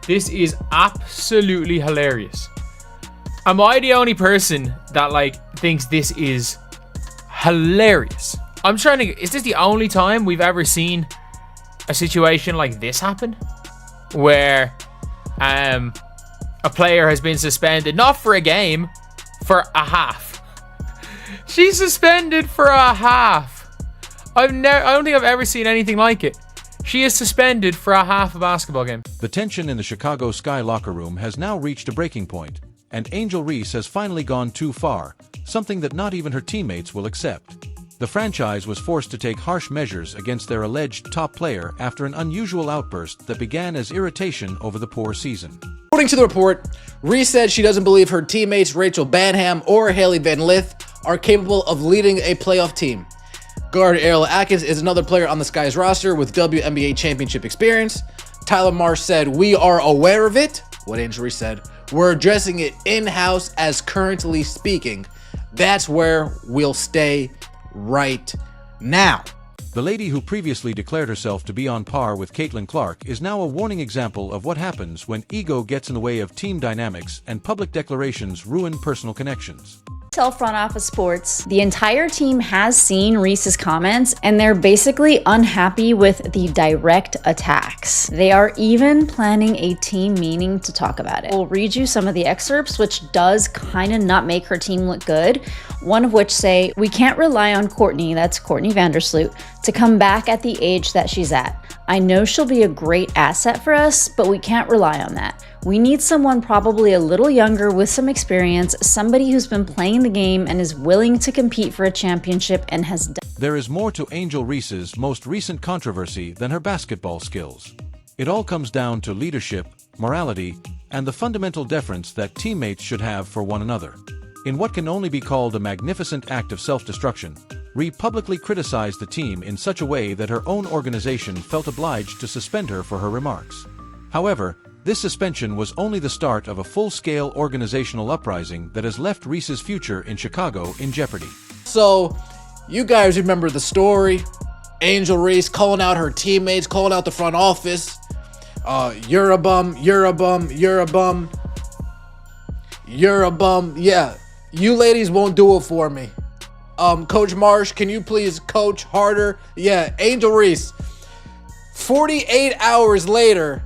This is absolutely hilarious. Am I the only person that thinks this is hilarious? I'm trying to. Is this the only time we've ever seen a situation like this happen, where a player has been suspended, not for a game, for a half? She's suspended for a half. I don't think I've ever seen anything like it. She is suspended for a half a basketball game. The tension in the Chicago Sky locker room has now reached a breaking point, and Angel Reese has finally gone too far, something that not even her teammates will accept. The franchise was forced to take harsh measures against their alleged top player after an unusual outburst that began as irritation over the poor season. According to the report, Reese said she doesn't believe her teammates Rachel Banham or Haley Van Lith are capable of leading a playoff team. Guard Ariel Atkins is another player on the Sky's roster with WNBA championship experience. Tyler Marsh said, "We are aware of it." What Angel Reese said, "We're addressing it in-house as currently speaking. That's where we'll stay right now." The lady who previously declared herself to be on par with Caitlin Clark is now a warning example of what happens when ego gets in the way of team dynamics and public declarations ruin personal connections. Tell Front Office Sports, the entire team has seen Reese's comments and they're basically unhappy with the direct attacks. They are even planning a team meeting to talk about it. We'll read you some of the excerpts, which does kind of not make her team look good. One of which say, "We can't rely on Courtney," that's Courtney Vandersloot, "to come back at the age that she's at. I know she'll be a great asset for us, but we can't rely on that. We need someone probably a little younger with some experience, somebody who's been playing the game and is willing to compete for a championship and has done." There is more to Angel Reese's most recent controversy than her basketball skills. It all comes down to leadership, morality, and the fundamental deference that teammates should have for one another. In what can only be called a magnificent act of self-destruction, Ree publicly criticized the team in such a way that her own organization felt obliged to suspend her for her remarks. However, this suspension was only the start of a full-scale organizational uprising that has left Reese's future in Chicago in jeopardy. So, you guys remember the story. Angel Reese calling out her teammates, calling out the front office. You're a bum, you're a bum, you're a bum. You're a bum. Yeah, you ladies won't do it for me. Coach Marsh, can you please coach harder? Yeah, Angel Reese, 48 hours later,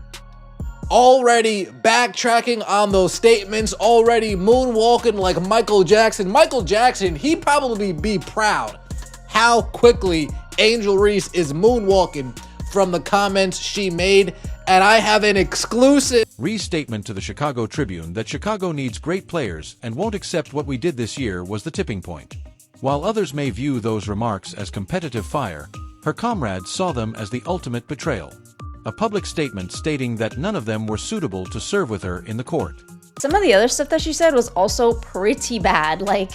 already backtracking on those statements, already moonwalking like Michael Jackson. Michael Jackson, he'd probably be proud how quickly Angel Reese is moonwalking from the comments she made. And I have an exclusive Reese's statement to the Chicago Tribune that Chicago needs great players and won't accept what we did this year was the tipping point. While others may view those remarks as competitive fire, her comrades saw them as the ultimate betrayal. A public statement stating that none of them were suitable to serve with her in the court. Some of the other stuff that she said was also pretty bad. Like,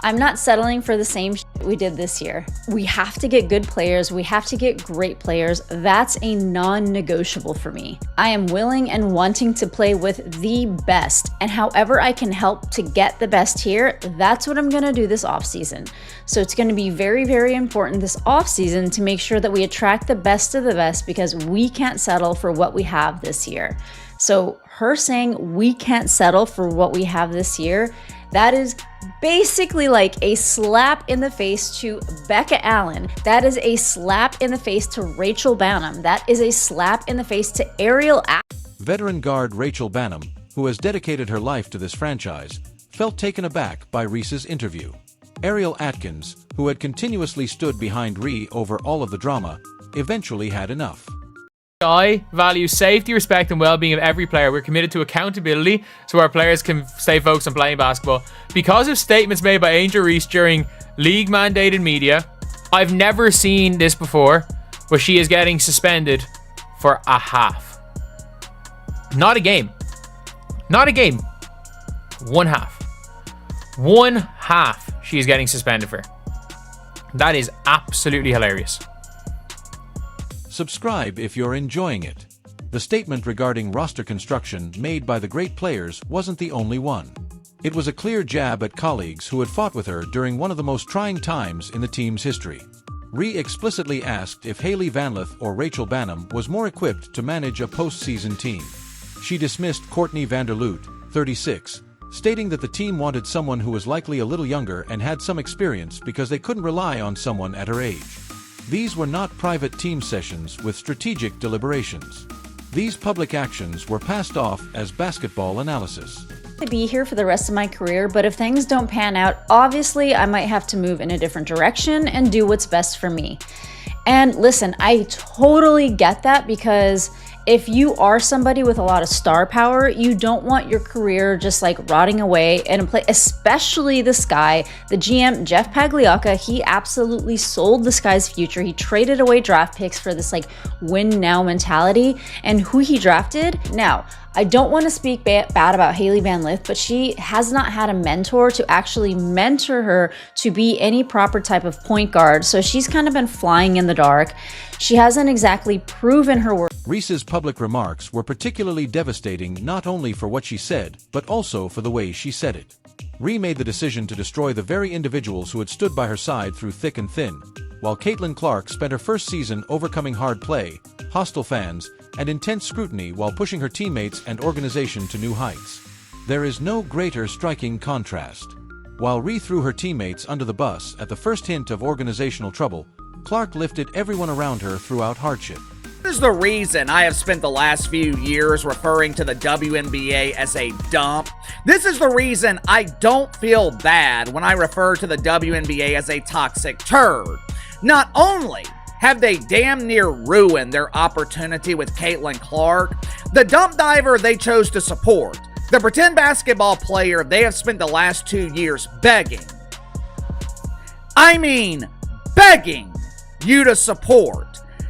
I'm not settling for the same shit we did this year. We have to get good players. We have to get great players. That's a non-negotiable for me. I am willing and wanting to play with the best. And however I can help to get the best here, that's what I'm going to do this offseason. So it's going to be very, very important this offseason to make sure that we attract the best of the best because we can't settle for what we have this year. So her saying we can't settle for what we have this year, that is basically like a slap in the face to Becca Allen. That is a slap in the face to Rachel Banham. That is a slap in the face to Ariel Atkins. Veteran guard Rachel Banham, who has dedicated her life to this franchise, felt taken aback by Reese's interview. Ariel Atkins, who had continuously stood behind Ree over all of the drama, eventually had enough. I value safety, respect, and well-being of every player. We're committed to accountability so our players can stay focused on playing basketball. Because of statements made by Angel Reese during league-mandated media, I've never seen this before, where she is getting suspended for a half. Not a game. Not a game. One half. One half she is getting suspended for. That is absolutely hilarious. Subscribe if you're enjoying it. The statement regarding roster construction made by the great players wasn't the only one. It was a clear jab at colleagues who had fought with her during one of the most trying times in the team's history. Ree explicitly asked if Haley Van Lith or Rachel Banham was more equipped to manage a postseason team. She dismissed Courtney Vanderloot, 36, stating that the team wanted someone who was likely a little younger and had some experience because they couldn't rely on someone at her age. These were not private team sessions with strategic deliberations. These public actions were passed off as basketball analysis. To be here for the rest of my career, but if things don't pan out, obviously I might have to move in a different direction and do what's best for me. And listen, I totally get that, because if you are somebody with a lot of star power, you don't want your career just like rotting away in a place, especially the Sky. The GM, Jeff Pagliocca, he absolutely sold the Sky's future. He traded away draft picks for this like win now mentality. And who he drafted? Now, I don't want to speak bad about Hailey Van Lith, but she has not had a mentor to actually mentor her to be any proper type of point guard. So she's kind of been flying in the dark. She hasn't exactly proven her worth. Reese's public remarks were particularly devastating not only for what she said, but also for the way she said it. Ree made the decision to destroy the very individuals who had stood by her side through thick and thin, while Caitlin Clark spent her first season overcoming hard play, hostile fans, and intense scrutiny while pushing her teammates and organization to new heights. There is no greater striking contrast. While Ree threw her teammates under the bus at the first hint of organizational trouble, Clark lifted everyone around her throughout hardship. This is the reason I have spent the last few years referring to the WNBA as a dump. This is the reason I don't feel bad when I refer to the WNBA as a toxic turd. Not only have they damn near ruined their opportunity with Caitlin Clark, the dump diver they chose to support, the pretend basketball player they have spent the last 2 years begging you to support.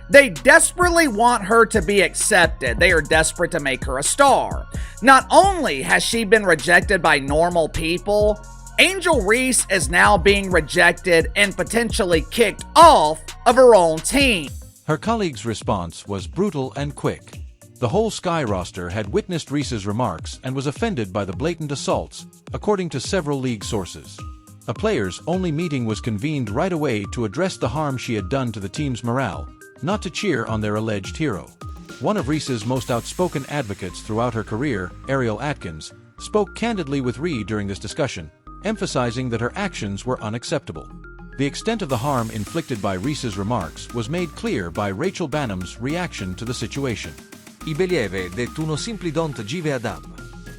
They desperately want her to be accepted. They are desperate to make her a star. Not only has she been rejected by normal people, Angel Reese is now being rejected and potentially kicked off of her own team. Her colleagues' response was brutal and quick. The whole Sky roster had witnessed Reese's remarks and was offended by the blatant assaults, according to several league sources. A players-only meeting was convened right away to address the harm she had done to the team's morale, not to cheer on their alleged hero. One of Reese's most outspoken advocates throughout her career, Ariel Atkins, spoke candidly with Ree during this discussion, emphasizing that her actions were unacceptable. The extent of the harm inflicted by Reese's remarks was made clear by Rachel Bannum's reaction to the situation. I believe that uno simply don't give a damn.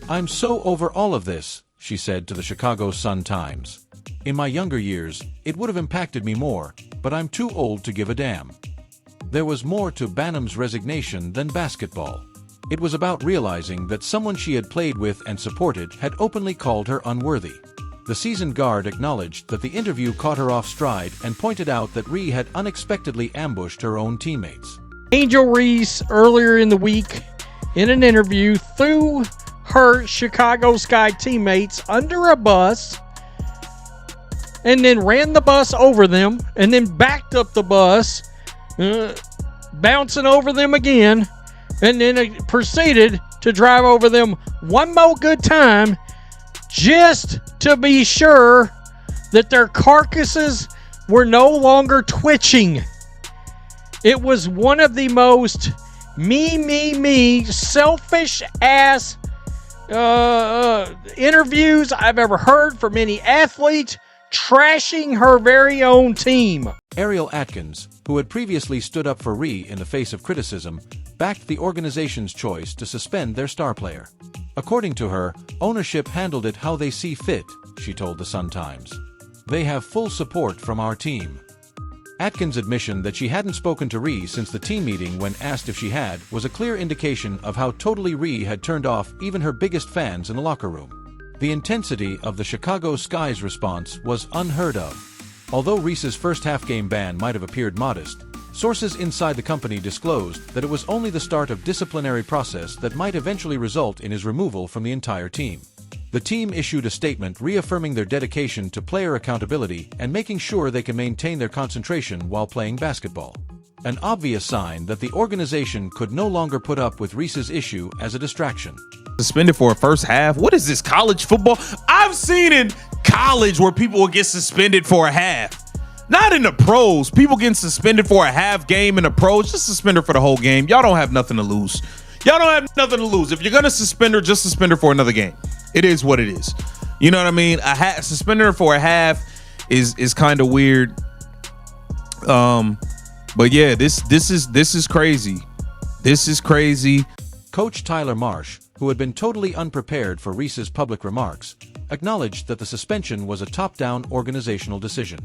I'm so over all of this, she said to the Chicago Sun-Times. In my younger years, it would have impacted me more, but I'm too old to give a damn. There was more to Bannum's resignation than basketball. It was about realizing that someone she had played with and supported had openly called her unworthy. The seasoned guard acknowledged that the interview caught her off stride and pointed out that Ree had unexpectedly ambushed her own teammates. Angel Reese, earlier in the week, in an interview, threw her Chicago Sky teammates under a bus and then ran the bus over them and then backed up the bus, bouncing over them again, and then proceeded to drive over them one more good time just to be sure that their carcasses were no longer twitching. It was one of the most me, selfish ass interviews I've ever heard from any athlete, trashing her very own team. Ariel Atkins, who had previously stood up for Ree in the face of criticism, backed the organization's choice to suspend their star player. According to her, ownership handled it how they see fit, she told the Sun-Times. They have full support from our team. Atkins' admission that she hadn't spoken to Ree since the team meeting when asked if she had was a clear indication of how totally Ree had turned off even her biggest fans in the locker room. The intensity of the Chicago Sky's response was unheard of. Although Reese's first half-game ban might have appeared modest, sources inside the company disclosed that it was only the start of disciplinary process that might eventually result in his removal from the entire team. The team issued a statement reaffirming their dedication to player accountability and making sure they can maintain their concentration while playing basketball. An obvious sign that the organization could no longer put up with Reese's issue as a distraction. Suspended for a first half? What is this, college football? I've seen in college where people will get suspended for a half. Not in the pros. People getting suspended for a half game in the pros. Just suspend her for the whole game. Y'all don't have nothing to lose. Y'all don't have nothing to lose. If you're gonna suspend her, just suspend her for another game. It is what it is. You know what I mean? Suspending her for a half is kind of weird. But yeah, this is crazy. This is crazy. Coach Tyler Marsh, who had been totally unprepared for Reese's public remarks, acknowledged that the suspension was a top-down organizational decision.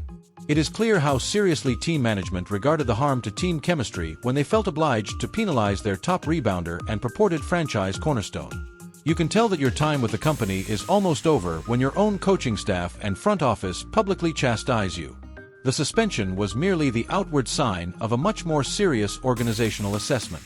It is clear how seriously team management regarded the harm to team chemistry when they felt obliged to penalize their top rebounder and purported franchise cornerstone. You can tell that your time with the company is almost over when your own coaching staff and front office publicly chastise you. The suspension was merely the outward sign of a much more serious organizational assessment.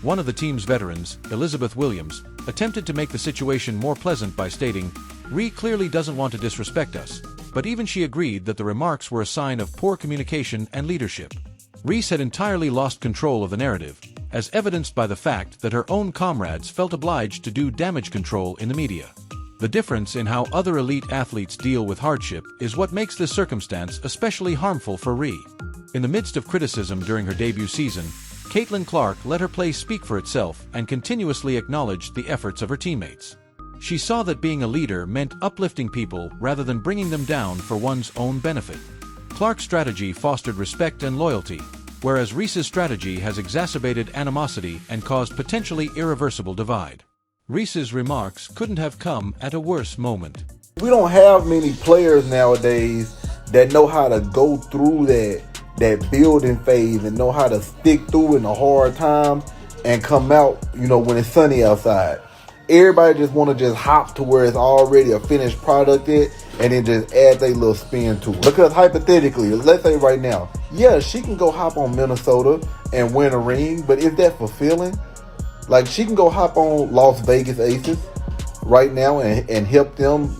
One of the team's veterans, Elizabeth Williams, attempted to make the situation more pleasant by stating, "Ree clearly doesn't want to disrespect us," but even she agreed that the remarks were a sign of poor communication and leadership. Reese had entirely lost control of the narrative, as evidenced by the fact that her own comrades felt obliged to do damage control in the media. The difference in how other elite athletes deal with hardship is what makes this circumstance especially harmful for Ree. In the midst of criticism during her debut season, Caitlin Clark let her play speak for itself and continuously acknowledged the efforts of her teammates. She saw that being a leader meant uplifting people rather than bringing them down for one's own benefit. Clark's strategy fostered respect and loyalty, whereas Reese's strategy has exacerbated animosity and caused potentially irreversible divide. Reese's remarks couldn't have come at a worse moment. We don't have many players nowadays that know how to go through that building phase and know how to stick through in the hard times and come out, when it's sunny outside. Everybody just want to just hop to where it's already a finished product and then just add their little spin to it. Because hypothetically, let's say right now, yeah, she can go hop on Minnesota and win a ring, but is that fulfilling? Like, she can go hop on Las Vegas Aces right now and help them,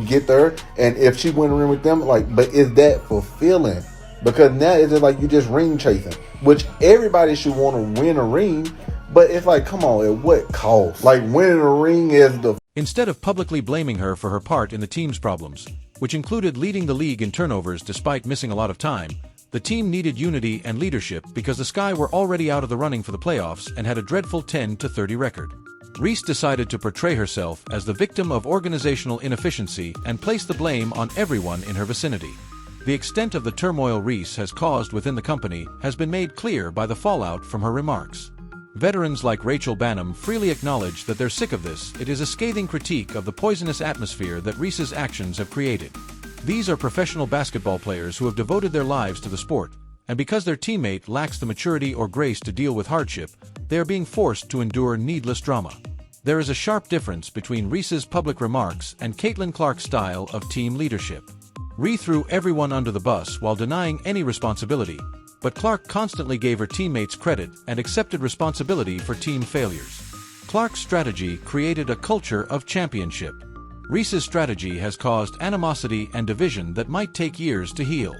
get there. And if she win a ring with them, but is that fulfilling? Because now it's just like you just ring chasing, which everybody should want to win a ring, but it's like, come on, at what cost? Like, winning a ring is the... Instead of publicly blaming her for her part in the team's problems, which included leading the league in turnovers despite missing a lot of time, the team needed unity and leadership because the Sky were already out of the running for the playoffs and had a dreadful 10-30 record. Reese decided to portray herself as the victim of organizational inefficiency and place the blame on everyone in her vicinity. The extent of the turmoil Reese has caused within the company has been made clear by the fallout from her remarks. Veterans like Rachel Bannum freely acknowledge that they're sick of this. It is a scathing critique of the poisonous atmosphere that Reese's actions have created. These are professional basketball players who have devoted their lives to the sport, and because their teammate lacks the maturity or grace to deal with hardship, they are being forced to endure needless drama. There is a sharp difference between Reese's public remarks and Caitlin Clark's style of team leadership. Ree threw everyone under the bus while denying any responsibility, but Clark constantly gave her teammates credit and accepted responsibility for team failures. Clark's strategy created a culture of championship. Reese's strategy has caused animosity and division that might take years to heal.